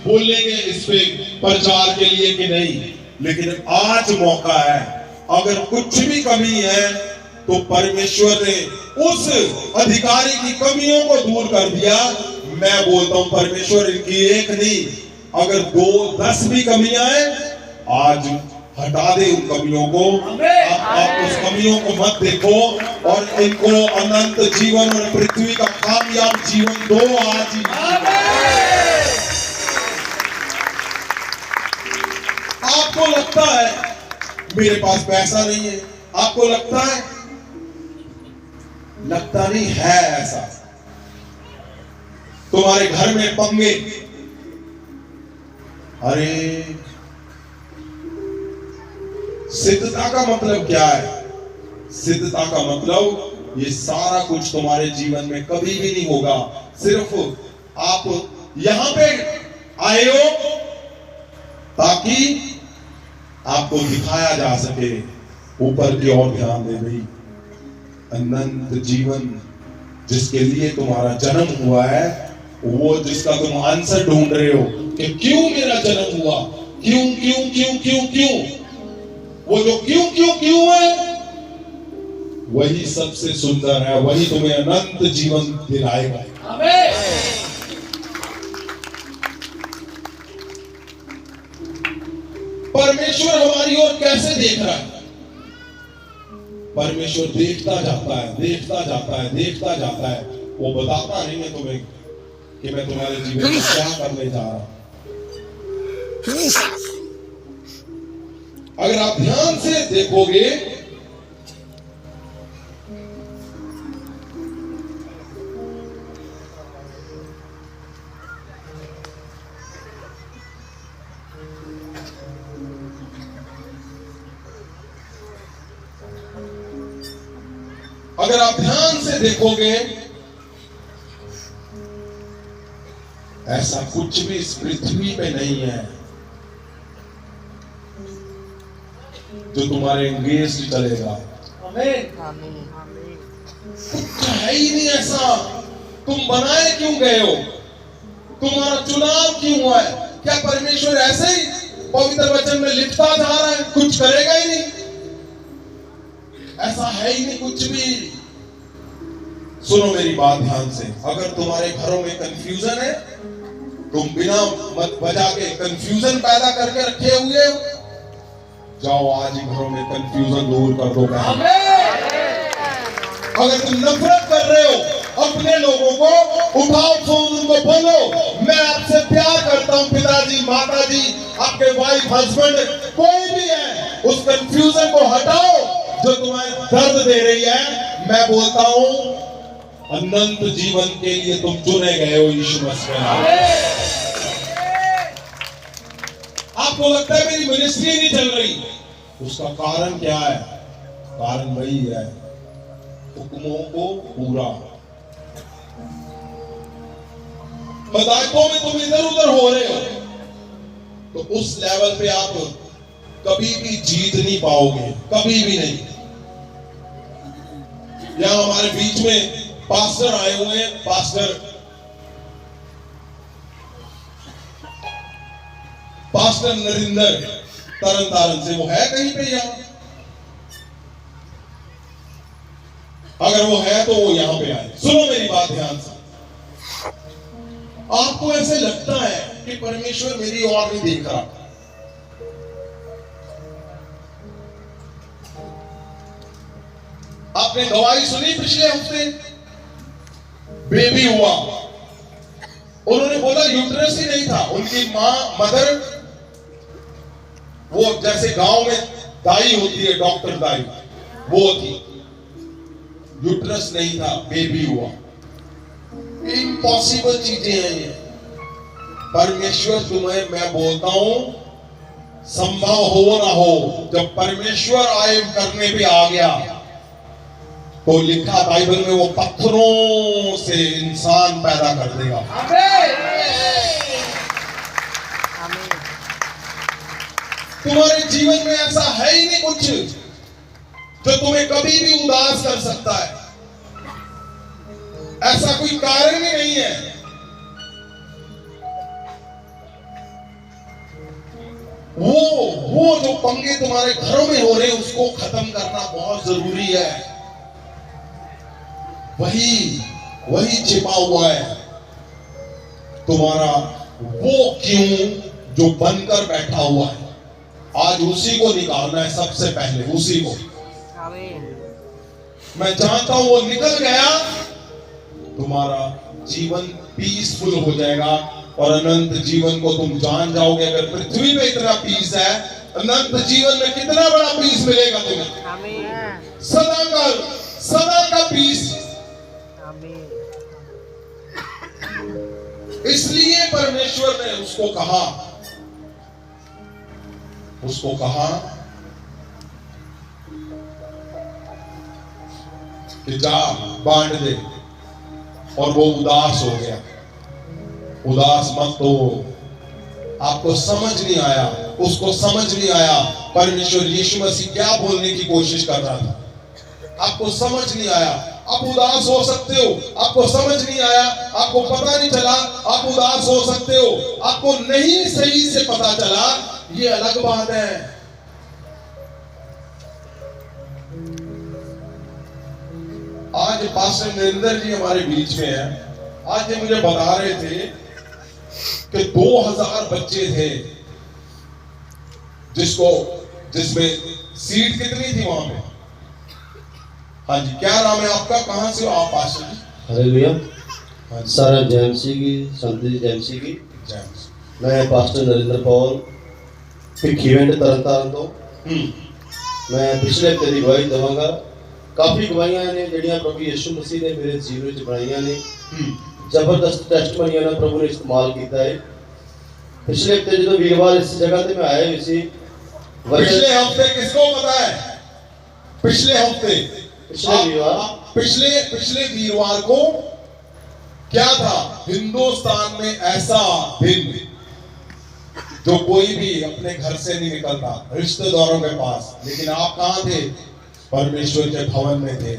बोलेंगे इस पे प्रचार के लिए कि नहीं, लेकिन आज मौका है। अगर कुछ भी कमी है तो परमेश्वर ने उस अधिकारी की कमियों को दूर कर दिया। मैं बोलता हूं परमेश्वर इनकी एक नहीं, अगर 2-10 भी कमियां हैं, आज हटा दे उन कमियों को। आप उस कमियों को मत देखो और इनको अनंत जीवन और पृथ्वी का कामयाब जीवन दो आज ही। आपको लगता है मेरे पास पैसा नहीं है, आपको लगता है, लगता नहीं है ऐसा। तुम्हारे घर में पंगे, अरे सिद्धता का मतलब क्या है? सिद्धता का मतलब ये सारा कुछ तुम्हारे जीवन में कभी भी नहीं होगा। सिर्फ आप यहां पे आए हो ताकि आपको दिखाया जा सके, ऊपर की ओर ध्यान दे भाई। अनंत जीवन जिसके लिए तुम्हारा जन्म हुआ है, वो जिसका तुम आंसर ढूंढ रहे हो कि क्यों मेरा जन्म हुआ, क्यों क्यों क्यों क्यों क्यों, वो जो क्यों क्यों क्यों है वही सबसे सुंदर है, वही तुम्हें अनंत जीवन दिलाएगा। परमेश्वर हमारी ओर कैसे देख रहा है? परमेश्वर देखता जाता है, देखता जाता है, देखता जाता है। वो बताता नहीं है तुम्हें कि मैं तुम्हारे जीवन में क्या करने जा रहा हूं। अगर आप ध्यान से देखोगे अगर आप ध्यान से देखोगे, ऐसा कुछ भी इस पृथ्वी पे नहीं है जो तुम्हारे एंगेज चलेगा। कुछ है ही नहीं ऐसा। तुम बनाए क्यों गए हो? तुम्हारा चुनाव क्यों हुआ है? क्या परमेश्वर ऐसे ही पवित्र वचन में लिखता जा रहा है, कुछ करेगा ही नहीं? ऐसा है ही नहीं कुछ भी। सुनो मेरी बात ध्यान से। अगर तुम्हारे घरों में कंफ्यूजन है, तुम बिना मत बजा के कंफ्यूजन पैदा करके रखे हुए हो, जाओ आज ही घरों में कंफ्यूजन दूर कर दो। अगर तुम नफरत कर रहे हो अपने लोगों को, उठाओ फोन, उनको बोलो मैं आपसे प्यार करता हूं, पिताजी, माताजी, आपके वाइफ, हस्बैंड, कोई भी है, उस कंफ्यूजन को हटाओ जो तुम्हें दर्द दे रही है। मैं बोलता हूं अनंत जीवन के लिए तुम चुने गए हो यीशु मसीह में। आपको लगता है मेरी मिनिस्ट्री नहीं चल रही, उसका कारण क्या है? कारण वही है, हुक्मों को पूरा। हिदायतों में तुम इधर उधर हो रहे हो, तो उस लेवल पे आप कभी भी जीत नहीं पाओगे, कभी भी नहीं। यहां हमारे बीच में पास्टर आए हुए हैं, पास्टर नरिंदर, तरन तारण से। वो है कहीं पे यहां? अगर वो है तो वो यहां पे आए। सुनो मेरी बात ध्यान से। आपको ऐसे लगता है कि परमेश्वर मेरी ओर नहीं देख रहा, आपने गवाही सुनी पिछले हफ्ते, बेबी हुआ, उन्होंने बोला यूट्रस ही नहीं था, उनकी मां मदर, वो जैसे गांव में दाई होती है, डॉक्टर दाई, वो थी, यूट्रस नहीं था, बेबी हुआ। इम्पॉसिबल चीजें हैं ये। परमेश्वर तुम्हें, मैं बोलता हूं, संभव हो ना हो, जब परमेश्वर आए करने पे आ गया तो लिखा बाइबल में वो पत्थरों से इंसान पैदा कर देगा। तुम्हारे जीवन में ऐसा है ही नहीं कुछ जो तुम्हें कभी भी उदास कर सकता है। ऐसा कोई कारण ही नहीं है। वो जो पंगे तुम्हारे घरों में हो रहे हैं उसको खत्म करना बहुत जरूरी है। वही छिपा हुआ है तुम्हारा वो क्यों जो बनकर बैठा हुआ है। आज उसी को निकालना है, सबसे पहले उसी को। मैं जानता हूं वो निकल गया, तुम्हारा जीवन पीसफुल हो जाएगा और अनंत जीवन को तुम जान जाओगे। अगर पृथ्वी पे इतना पीस है, अनंत जीवन में कितना बड़ा पीस मिलेगा तुम्हें। सदा का पीस। इसलिए परमेश्वर ने उसको कहा कि जा बांट दे, और वो उदास हो गया। उदास मत हो। आपको समझ नहीं आया, उसको समझ नहीं आया परमेश्वर यीशु मसीह क्या बोलने की कोशिश कर रहा था। आपको समझ नहीं आया, आप उदास हो सकते हो। आपको समझ नहीं आया, आपको पता नहीं चला, आप उदास हो सकते हो। आपको नहीं सही से पता चला, ये अलग बात है। आज पास्टर नरेंद्र जी हमारे बीच में है। आज ये मुझे बता रहे थे कि 2000 बच्चे थे जिसमें सीट कितनी थी वहां पे। हाँ जी, क्या नाम है आपका, कहां से हो आप पास्टर जी? हालेलुया। सारा जेएमसी की, संत जी जेएमसी की। मैं पास्टर नरेंद्र पॉल खीवेंट तरनताਰਨ तो। मैं पिछले हफ्ते की गवाही देवांगा। काफ़ी गवाहियां ने ਜਿਹੜੀਆਂ प्रभु यीशु मसीह ने मेरे जीवन ਵਿੱਚ ਬਣਾਈਆਂ ਨੇ। जबरदस्त टेस्टमनियां ने प्रभु ने इस्तेमाल किया है। पिछले हफ्ते जो वीरवार इस जगह पे मैं आया हुई सी। पिछले हफ्ते किसको पता है? पिछले हफ्ते पिछले वीरवार को क्या था? हिंदुस्तान में ऐसा दिन जो कोई भी अपने घर से नहीं निकलता, रिश्तेदारों के पास। लेकिन आप कहां थे? परमेश्वर के भवन में थे।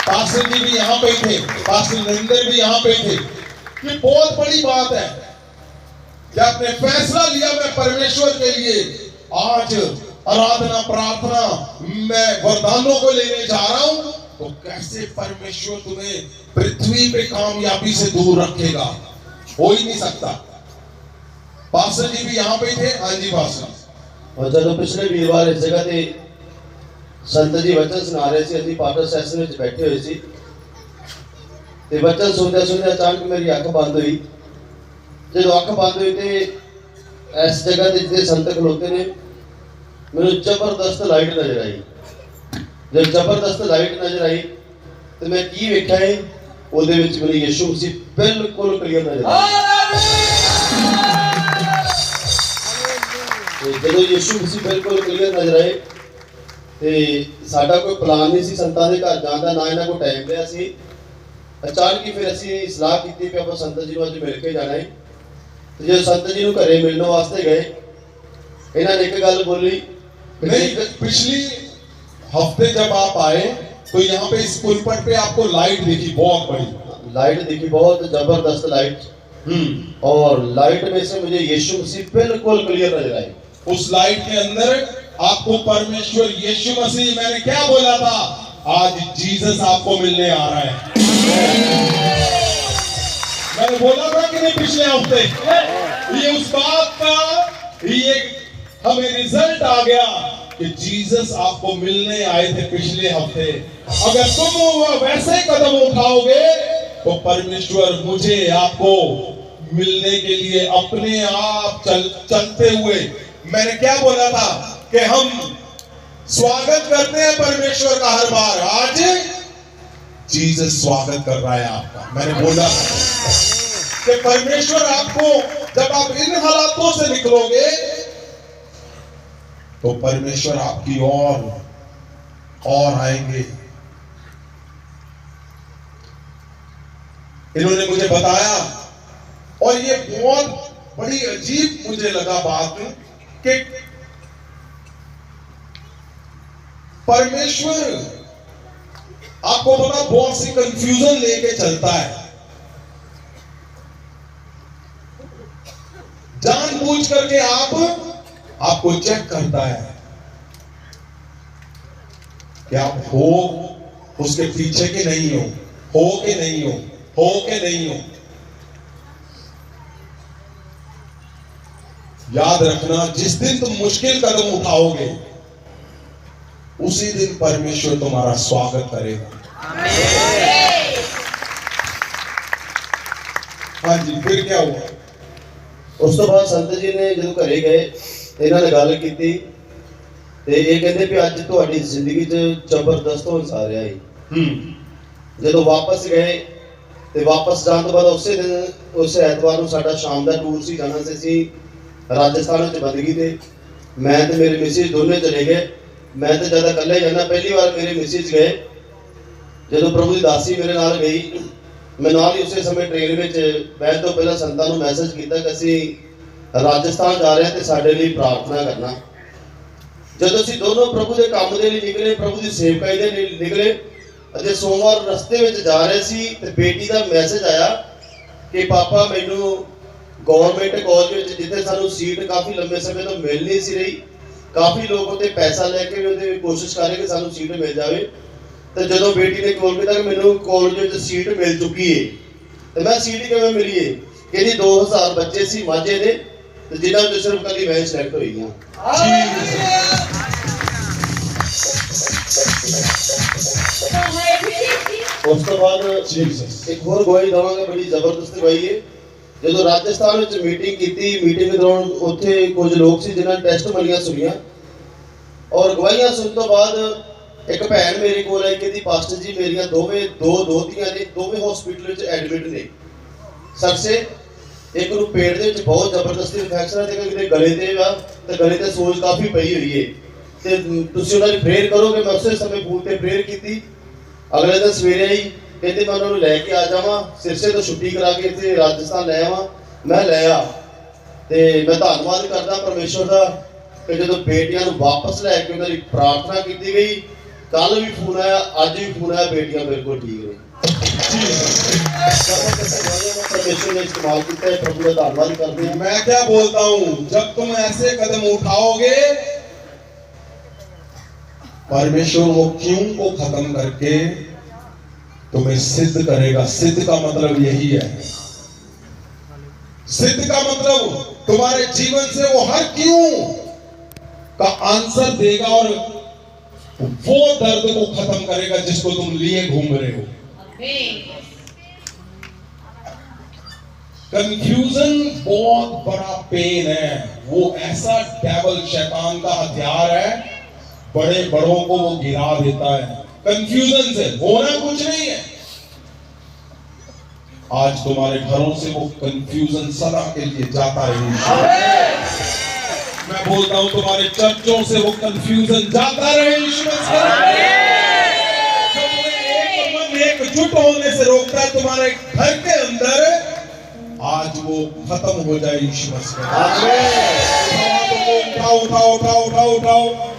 पास्टर जी भी यहां पे थे, पास्टर नरेंद्र भी यहां पे थे। ये बहुत बड़ी बात है कि आपने फैसला लिया मैं परमेश्वर के लिए आज आराधना प्रार्थना मैं वरदानों को लेने जा रहा हूं। तो कैसे परमेश्वर तुम्हें पृथ्वी पे कामयाबी से दूर रखेगा? हो ही नहीं सकता। पास्टर जी भी यहाँ पे थे। हाँ जी पास्टर। और जब पिछले वीरवार इस जगह ते संत जी वचन सुना रहे थे, अभी पाटर सैशन में बैठे हुए सी ते वचन सुनते सुनते अचानक मेरी अख बंद हुई। जब अख बंद हुई तो इस जगह ते जितने संत खलोते ने मेरे जबरदस्त लाइट नजर आई। जब जबरदस्त लाइट नजर आई तो मैं की वेखा है ਉਹਦੇ ਵਿੱਚ ਮੈਨੂੰ ਯीशु मसीह बिल्कुल क्लियर नजर आया। ਜਦੋਂ ਯीशु मसीह बिल्कुल क्लियर नजर आए ਤੇ ਸਾਡਾ ਕੋਈ ਪਲਾਨ ਨਹੀਂ ਸੀ ਸੰਤਾਂ ਦੇ ਘਰ ਜਾਣ ਦਾ, ਨਾ ਇਹਨਾਂ ਕੋਲ ਟਾਈਮ ਲਿਆ ਸੀ। ਅਚਾਨਕ ਹੀ ਫਿਰ ਅਸੀਂ ਸਲਾਹ ਕੀਤੀ ਕਿ ਆਪਾਂ ਸੰਤ ਜੀ ਨੂੰ ਅੱਜ ਮਿਲ ਕੇ ਜਾਣਾ ਹੈ। ਤੇ ਜਦੋਂ ਸੰਤ ਜੀ ਨੂੰ ਘਰੇ ਮਿਲਣ ਵਾਸਤੇ ਗਏ, ਇਹਨਾਂ ਨੇ ਇੱਕ ਗੱਲ ਬੋਲੀ। नहीं, पिछली हफ्ते जब आप आए तो यहाँ पे इस पुलपट पे आपको लाइट दिखी, बहुत बड़ी लाइट दिखी, बहुत जबरदस्त लाइट। और लाइट में से मुझे यीशु मसीह बिल्कुल क्लियर नजर आई। उस लाइट के अंदर आपको परमेश्वर यीशु मसीह, मैंने क्या बोला था, आज जीसस आपको मिलने आ रहा है। मैंने बोला था कि नहीं पिछले हफ्ते? ये उस बात का ये हमें रिजल्ट आ गया कि जीसस आपको मिलने आए थे पिछले हफ्ते। अगर तुम वैसे कदम उठाओगे तो परमेश्वर मुझे आपको मिलने के लिए अपने आप चलते हुए, मैंने क्या बोला था कि हम स्वागत करते हैं परमेश्वर का हर बार। आज जीसस स्वागत कर रहा है आपका। मैंने बोला कि परमेश्वर आपको, जब आप इन हालातों से निकलोगे तो परमेश्वर आपकी और आएंगे। इन्होंने मुझे बताया और ये बहुत बड़ी अजीब मुझे लगा बात कि परमेश्वर आपको पता बहुत सी कंफ्यूजन लेके चलता है। जानबूझ करके आपको चेक करता है कि आप हो उसके पीछे के नहीं हो के नहीं हो के नहीं हो। याद रखना, जिस दिन तुम मुश्किल कदम उठाओगे उसी दिन परमेश्वर तुम्हारा स्वागत करेगा। हाँ जी, फिर क्या हुआ? ਉਸ ਤੋਂ ਬਾਅਦ ਸੰਤ ਜੀ ਨੇ ਜਦੋਂ ਘਰੇ ਗਏ ਇਹਨਾਂ ਨਾਲ ਗੱਲ ਕੀਤੀ ਤੇ ਇਹ ਕਹਿੰਦੇ ਵੀ ਅੱਜ ਤੁਹਾਡੀ ਜ਼ਿੰਦਗੀ 'ਚ ਜ਼ਬਰਦਸਤ ਹੋਂਸ ਆ ਰਿਹਾ ਹੈ। ਜਦੋਂ ਵਾਪਸ ਗਏ ਤੇ ਵਾਪਸ ਜਾਣ ਤੋਂ ਬਾਅਦ ਉਸੇ ਦਿਨ ਉਸ ਐਤਵਾਰ ਨੂੰ ਸਾਡਾ ਸ਼ਾਮ ਦਾ ਟੂਰ ਸੀ, ਜਾਣਾ ਸੀ ਅਸੀਂ ਰਾਜਸਥਾਨ ਵਿੱਚ ਬੰਦਗੀ ਤੇ। ਮੈਂ ਤੇ ਮੇਰੇ ਮਿਸਿਸ ਦੋਨੇ ਚਲੇ ਗਏ। ਮੈਂ ਤੇ ਜ਼ਿਆਦਾ ਇਕੱਲਾ ਹੀ ਜਾਣਾ, ਪਹਿਲੀ ਵਾਰ ਮੇਰੇ ਮਿਸਿਸ ਗਏ। ਜਦੋਂ ਪ੍ਰਭੂ ਦੀ ਦਾਸੀ ਮੇਰੇ ਨਾਲ ਗਈ, ਮੈਂ ਨਾਲ ਹੀ ਉਸੇ ਸਮੇਂ ਟ੍ਰੇਨ ਵਿੱਚ ਬੈਠ ਤੋਂ ਪਹਿਲਾਂ ਸੰਤਾਂ ਨੂੰ ਮੈਸੇਜ ਕੀਤਾ ਕਿ ਅਸੀਂ ਰਾਜਸਥਾਨ ਜਾ ਰਹੇ ਹਾਂ ਤੇ ਸਾਡੇ ਲਈ ਪ੍ਰਾਰਥਨਾ ਕਰਨਾ। ਜਦੋਂ ਅਸੀਂ ਦੋਨੋਂ ਪ੍ਰਭੂ ਦੇ ਕੰਮ ਦੇ ਲਈ ਨਿਕਲੇ, ਪ੍ਰਭੂ ਦੀ ਸੇਵਕਾਈ ਦੇ ਲਈ ਨਿਕਲੇ ਅਤੇ ਸੋਮਵਾਰ ਰਸਤੇ ਵਿੱਚ ਜਾ ਰਹੇ ਸੀ ਤੇ ਬੇਟੀ ਦਾ ਮੈਸੇਜ ਆਇਆ ਕਿ ਪਾਪਾ ਮੈਨੂੰ ਗਵਰਨਮੈਂਟ ਕਾਲਜ ਵਿੱਚ, ਜਿੱਥੇ ਸਾਨੂੰ ਸੀਟ ਕਾਫੀ ਲੰਬੇ ਸਮੇਂ ਤੋਂ ਮਿਲ ਨਹੀਂ ਸੀ ਰਹੀ, ਕਾਫੀ ਲੋਕ ਉੱਤੇ ਪੈਸਾ ਲੈ ਕੇ ਵੀ ਉਹਦੇ ਕੋਸ਼ਿਸ਼ ਕਰ ਰਹੇ ਕਿ ਸਾਨੂੰ ਸੀਟ ਮਿਲ ਜਾਵੇ। ਤੇ ਜਦੋਂ ਬੇਟੀ ਨੇ ਕੋਲ ਕੀਤਾ ਕਿ ਮੈਨੂੰ ਕਾਲਜ ਵਿੱਚ ਸੀਟ ਮਿਲ ਚੁੱਕੀ ਹੈ ਤੇ ਮੈਂ ਸੀਟ ਕਿਵੇਂ ਮਿਲੀ ਹੈ? ਕਹਿੰਦੀ 2000 ਬੱਚੇ ਸੀ ਮਾਝੇ ਦੇ ਤੇ ਜਿਨ੍ਹਾਂ ਵਿੱਚ ਸਿਰਫ ਕੱਲੀ ਮੈਂ ਸਿਲੈਕਟ ਹੋਈ ਹਾਂ। ਉਸ ਤੋਂ ਬਾਅਦ ਇੱਕ ਹੋਰ ਗਵਾਹੀ ਦੇਵਾਂਗੇ, ਬੜੀ ਜ਼ਬਰਦਸਤ ਗਵਾਹੀ ਹੈ। ਜਦੋਂ ਰਾਜਸਥਾਨ ਵਿੱਚ ਮੀਟਿੰਗ ਕੀਤੀ, ਮੀਟਿੰਗ ਦੇ ਦੌਰਾਨ ਉੱਥੇ ਕੁਝ ਲੋਕ ਸੀ ਜਿਨ੍ਹਾਂ ਨੇ ਟੈਸਟਮਨੀਆਂ ਸੁਣੀਆਂ ਔਰ ਗਵਾਹੀਆਂ ਸੁਣਨ ਤੋਂ ਬਾਅਦ ਇੱਕ ਭੈਣ ਮੇਰੇ ਕੋਲ ਆਈ, ਕਹਿੰਦੀ ਪਾਸਟਰ ਜੀ ਮੇਰੀਆਂ ਦੋ ਦੋਹਤੀਆਂ ਨੇ, ਦੋਵੇਂ ਹਸਪੀਟਲ ਵਿੱਚ ਐਡਮਿਟ ਨੇ। ਸਰਸੇ ਇੱਕ ਨੂੰ ਪੇਟ ਦੇ ਵਿੱਚ ਬਹੁਤ ਜ਼ਬਰਦਸਤੀ ਇਨਫੈਕਸ਼ਨ ਹੈ ਤੇ ਕਿਤੇ ਗਲੇ ਤੇ ਵਾ ਤੇ ਗਲੇ ਤੇ ਸੋਜ ਕਾਫੀ ਪਈ ਹੋਈ ਹੈ ਤੇ ਤੁਸੀਂ ਉਹਨਾਂ ਦੀ ਪ੍ਰੇਅਰ ਕਰੋਗੇ। ਮੈਂ ਉਸੇ ਸਮੇਂ ਫੋਨ ਤੇ ਪ੍ਰੇਅਰ ਕੀਤੀ। ਅਗਲੇ ਦਿਨ ਸਵੇਰੇ ਹੀ ਕਹਿੰਦੇ ਮੈਂ ਉਹਨਾਂ ਨੂੰ ਲੈ ਕੇ ਆ ਜਾਵਾਂ, ਸਿਰਸੇ ਤੋਂ ਛੁੱਟੀ ਕਰਾ ਕੇ ਇੱਥੇ ਰਾਜਸਥਾਨ ਲੈ ਆਵਾਂ। ਮੈਂ ਲੈ ਆ ਤੇ ਮੈਂ ਧੰਨਵਾਦ ਕਰਦਾ ਪਰਮੇਸ਼ਵਰ ਦਾ ਕਿ ਜਦੋਂ ਬੇਟੀਆਂ ਨੂੰ ਵਾਪਸ ਲੈ ਕੇ ਉਹਨਾਂ ਦੀ ਪ੍ਰਾਰਥਨਾ ਕੀਤੀ ਗਈ। ਕੱਲ ਵੀ ਫੋਨ ਆਇਆ, ਅੱਜ ਵੀ ਫੋਨ ਆਇਆ, ਬੇਟੀਆਂ ਬਿਲकुल ठीक ਨੇ। परमेश्वर ने इस्तेमाल किया है, प्रभु का धन्यवाद करते हैं। मैं क्या बोलता हूँ, जब तुम ऐसे कदम उठाओगे परमेश्वर वो क्यों को खत्म करके तुम्हें सिद्ध करेगा। सिद्ध का मतलब यही है, सिद्ध का मतलब तुम्हारे जीवन से वो हर क्यों का आंसर देगा और वो दर्द को खत्म करेगा जिसको तुम लिए घूम रहे हो। कंफ्यूजन बहुत बड़ा पेन है, वो ऐसा डेविल शैतान का हथियार है, बड़े बड़ों को वो गिरा देता है। कंफ्यूजन से होना कुछ नहीं है। आज तुम्हारे घरों से वो कंफ्यूजन सदा के लिए जाता रहे। मैं बोलता हूं तुम्हारे चर्चों से वो कंफ्यूजन जाता रहे। एकजुट होने से रोकता है, तुम्हारे घर के अंदर आज वो खत्म हो जाए। यीशु मसीह उठाओ उठाओ उठाओ उठाओ उठाओ उठाओ।